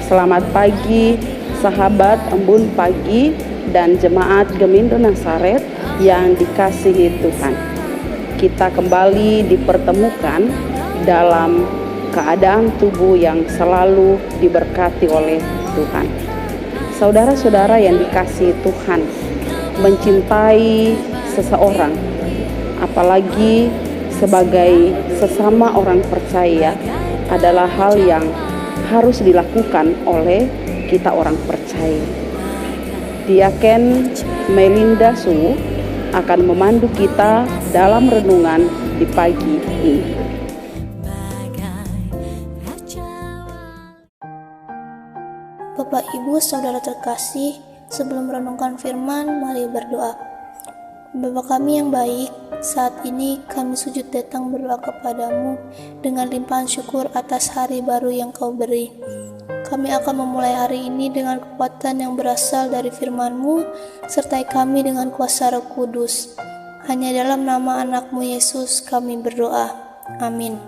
Selamat pagi sahabat Embun Pagi dan jemaat Gemindo Nazaret yang dikasihi Tuhan. Kita kembali dipertemukan dalam keadaan tubuh yang selalu diberkati oleh Tuhan. Saudara-saudara yang dikasihi Tuhan, mencintai seseorang, apalagi sebagai sesama orang percaya, adalah hal yang harus dilakukan oleh kita orang percaya. Diaken Melinda Su akan memandu kita dalam renungan di pagi ini. Bapak, Ibu, Saudara terkasih, sebelum merenungkan firman, mari berdoa. Bapa kami yang baik, saat ini kami sujud datang berdoa kepadamu dengan limpahan syukur atas hari baru yang Kau beri. Kami akan memulai hari ini dengan kekuatan yang berasal dari firman-Mu, sertai kami dengan kuasa Roh Kudus. Hanya dalam nama anak-Mu Yesus kami berdoa. Amin.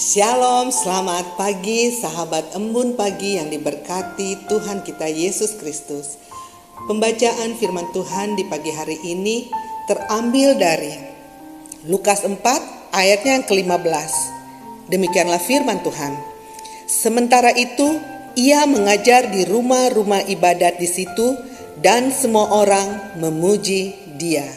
Shalom, selamat pagi sahabat Embun Pagi yang diberkati Tuhan kita Yesus Kristus. Pembacaan firman Tuhan di pagi hari ini terambil dari Lukas 4 ayatnya yang ke-15. Demikianlah firman Tuhan. Sementara itu ia mengajar di rumah-rumah ibadat di situ dan semua orang memuji Dia.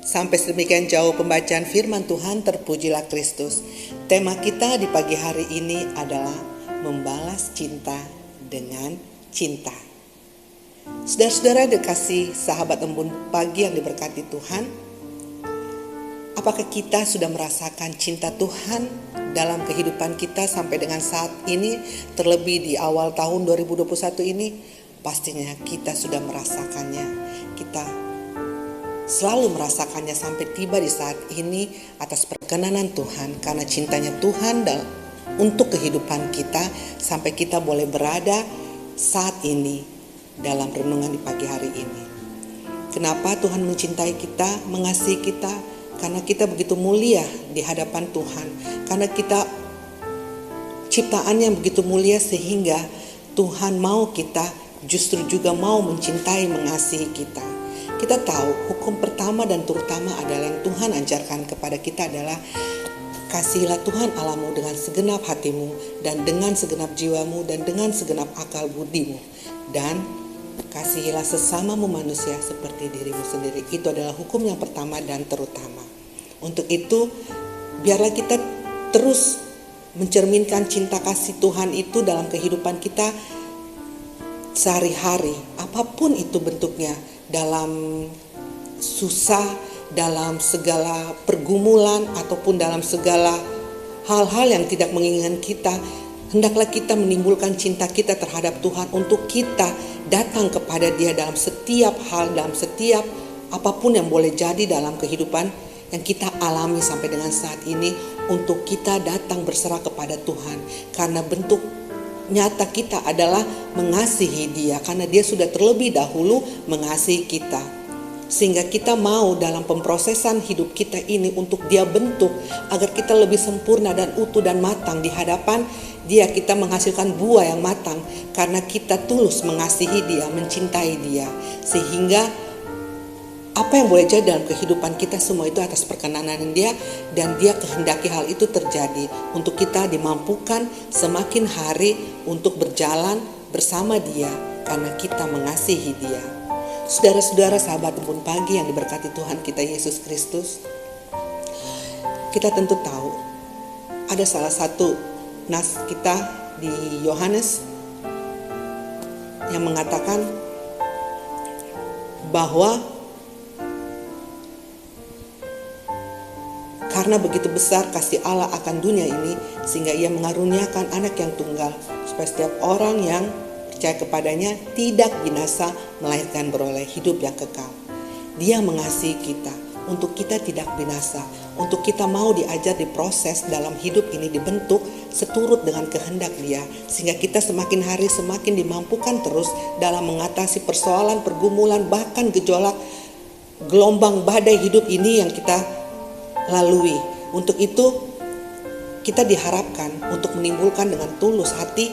Sampai sedemikian jauh pembacaan firman Tuhan, terpujilah Kristus. Tema kita di pagi hari ini adalah membalas cinta dengan cinta. Saudara-saudara dikasih sahabat Embun Pagi yang diberkati Tuhan, apakah kita sudah merasakan cinta Tuhan dalam kehidupan kita sampai dengan saat ini, terlebih di awal tahun 2021 ini? Pastinya kita sudah merasakannya. Kita selalu merasakannya sampai tiba di saat ini atas perkenanan Tuhan, karena cintanya Tuhan untuk kehidupan kita sampai kita boleh berada saat ini dalam renungan di pagi hari ini. Kenapa Tuhan mencintai kita, mengasihi kita? Karena kita begitu mulia di hadapan Tuhan, karena kita ciptaan yang begitu mulia sehingga Tuhan mau kita justru juga mau mencintai, mengasihi kita. Kita tahu hukum pertama dan terutama adalah yang Tuhan ajarkan kepada kita adalah kasihilah Tuhan Allahmu dengan segenap hatimu dan dengan segenap jiwamu dan dengan segenap akal budimu, dan kasihilah sesamamu manusia seperti dirimu sendiri. Itu adalah hukum yang pertama dan terutama. Untuk itu biarlah kita terus mencerminkan cinta kasih Tuhan itu dalam kehidupan kita sehari-hari, apapun itu bentuknya, dalam susah, dalam segala pergumulan, ataupun dalam segala hal-hal yang tidak menginginkan kita. Hendaklah kita menimbulkan cinta kita terhadap Tuhan untuk kita datang kepada Dia dalam setiap hal, dalam setiap apapun yang boleh jadi dalam kehidupan yang kita alami sampai dengan saat ini, untuk kita datang berserah kepada Tuhan. Karena bentuk nyata kita adalah mengasihi Dia, karena Dia sudah terlebih dahulu mengasihi kita, sehingga kita mau dalam pemprosesan hidup kita ini untuk Dia bentuk agar kita lebih sempurna dan utuh dan matang di hadapan Dia. Kita menghasilkan buah yang matang karena kita tulus mengasihi Dia, mencintai Dia, sehingga apa yang boleh jadi dalam kehidupan kita semua itu atas perkenanan Dia, dan Dia kehendaki hal itu terjadi untuk kita dimampukan semakin hari untuk berjalan bersama Dia karena kita mengasihi Dia. Saudara-saudara sahabat Embun Pagi yang diberkati Tuhan kita Yesus Kristus, kita tentu tahu ada salah satu nas kita di Yohanes yang mengatakan bahwa karena begitu besar kasih Allah akan dunia ini, sehingga Ia mengaruniakan anak yang tunggal, supaya setiap orang yang percaya kepadanya tidak binasa, melainkan beroleh hidup yang kekal. Dia mengasihi kita untuk kita tidak binasa, untuk kita mau diajar, diproses dalam hidup ini, dibentuk seturut dengan kehendak Dia, sehingga kita semakin hari semakin dimampukan terus dalam mengatasi persoalan, pergumulan, bahkan gejolak, gelombang badai hidup ini yang kita lalui. Untuk itu kita diharapkan untuk menimbulkan dengan tulus hati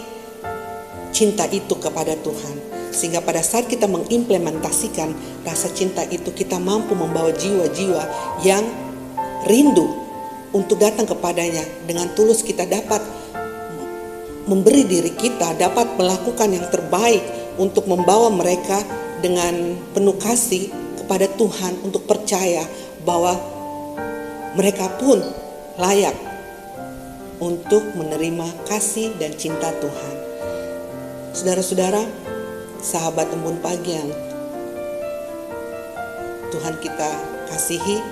cinta itu kepada Tuhan. Sehingga pada saat kita mengimplementasikan rasa cinta itu, kita mampu membawa jiwa-jiwa yang rindu untuk datang kepadanya. Dengan tulus kita dapat memberi diri kita, dapat melakukan yang terbaik untuk membawa mereka dengan penuh kasih kepada Tuhan, untuk percaya bahwa mereka pun layak untuk menerima kasih dan cinta Tuhan. Saudara-saudara, sahabat Embun Pagi yang Tuhan kita kasihi,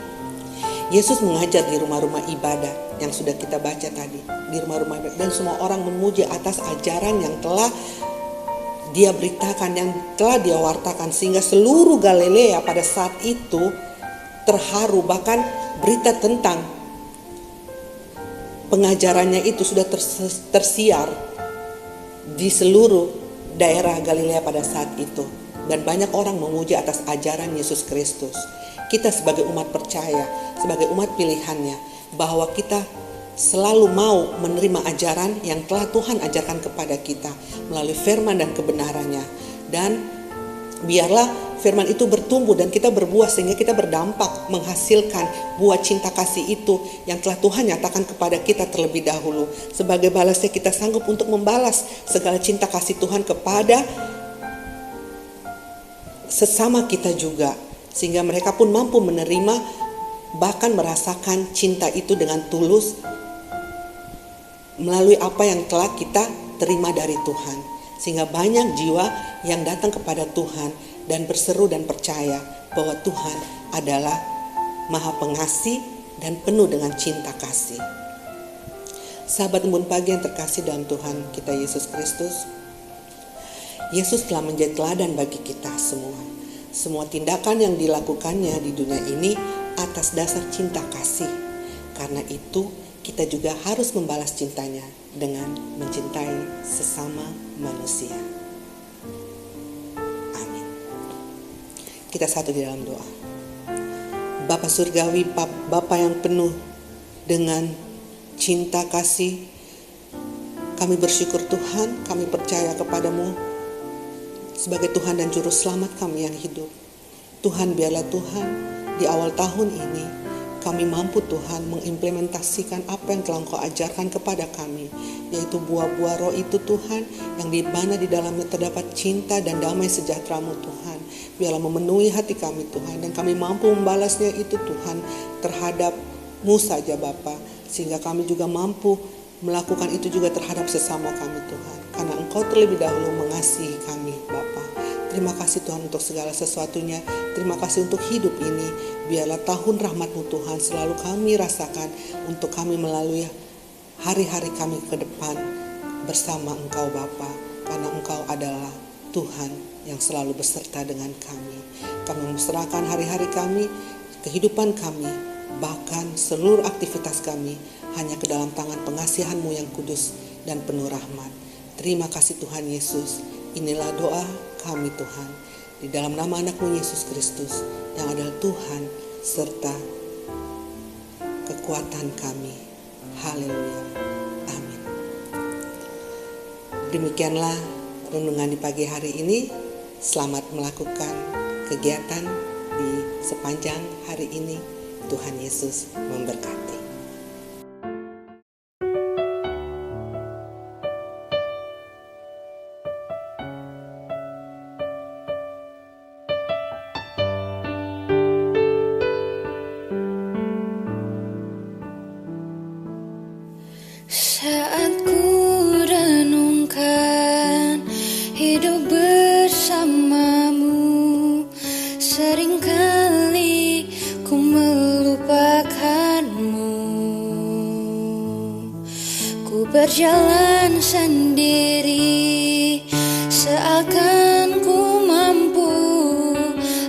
Yesus mengajar di rumah-rumah ibadah yang sudah kita baca tadi, di rumah-rumah ibadah, dan semua orang memuji atas ajaran yang telah dia beritakan, yang telah dia wartakan, sehingga seluruh Galilea pada saat itu terharu. Bahkan berita tentang pengajarannya itu sudah tersiar di seluruh daerah Galilea pada saat itu, dan banyak orang memuji atas ajaran Yesus Kristus. Kita sebagai umat percaya, sebagai umat pilihannya, bahwa kita selalu mau menerima ajaran yang telah Tuhan ajarkan kepada kita melalui firman dan kebenarannya. Dan biarlah firman itu bertumbuh dan kita berbuah, sehingga kita berdampak menghasilkan buah cinta kasih itu yang telah Tuhan nyatakan kepada kita terlebih dahulu. Sebagai balasnya kita sanggup untuk membalas segala cinta kasih Tuhan kepada sesama kita juga, sehingga mereka pun mampu menerima, bahkan merasakan cinta itu dengan tulus melalui apa yang telah kita terima dari Tuhan. Sehingga banyak jiwa yang datang kepada Tuhan dan berseru dan percaya bahwa Tuhan adalah Maha Pengasih dan penuh dengan cinta kasih. Sahabat Embun Pagi yang terkasih dalam Tuhan kita Yesus Kristus, Yesus telah menjadi teladan bagi kita semua. Semua tindakan yang dilakukannya di dunia ini atas dasar cinta kasih. Karena itu kita juga harus membalas cintanya dengan mencintai sesama manusia. Amin. Kita satu di dalam doa. Bapa Surgawi, Bapa yang penuh dengan cinta kasih, kami bersyukur Tuhan, kami percaya kepadamu sebagai Tuhan dan Juru Selamat kami yang hidup. Tuhan, biarlah Tuhan di awal tahun ini kami mampu Tuhan mengimplementasikan apa yang telah Engkau ajarkan kepada kami, yaitu buah-buah roh itu Tuhan, yang di mana di dalamnya terdapat cinta dan damai sejahtera-Mu Tuhan. Biarlah memenuhi hati kami Tuhan, dan kami mampu membalasnya itu Tuhan terhadap-Mu saja Bapa, sehingga kami juga mampu melakukan itu juga terhadap sesama kami Tuhan, karena Engkau terlebih dahulu mengasihi kami Bapa. Terima kasih Tuhan untuk segala sesuatunya. Terima kasih untuk hidup ini. Biarlah tahun rahmat-Mu Tuhan selalu kami rasakan untuk kami melalui hari-hari kami ke depan bersama Engkau Bapa, karena Engkau adalah Tuhan yang selalu beserta dengan kami. Kami menyerahkan hari-hari kami, kehidupan kami, bahkan seluruh aktivitas kami hanya ke dalam tangan pengasihan-Mu yang kudus dan penuh rahmat. Terima kasih Tuhan Yesus. Inilah doa kami Tuhan, di dalam nama anak-Mu Yesus Kristus yang adalah Tuhan serta kekuatan kami. Haleluya. Amin. Demikianlah renungan di pagi hari ini. Selamat melakukan kegiatan di sepanjang hari ini. Tuhan Yesus memberkati. Saat ku renungkan hidup bersamamu, seringkali ku melupakanmu. Ku berjalan sendiri, seakan ku mampu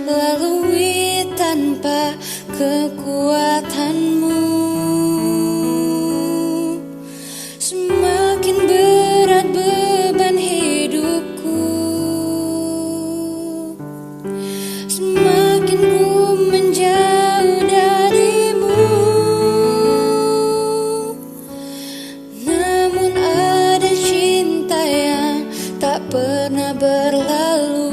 lalui tanpa kekuatanmu. Semakin berat beban hidupku, semakin ku menjauh darimu. berlalu.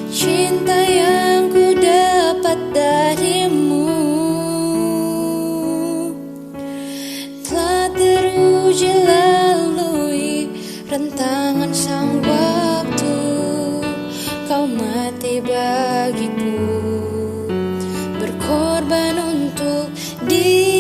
Cinta yang ku dapat darimu telah teruji lalui rentangan sang waktu. Kau mati bagiku, berkorban untuk dia.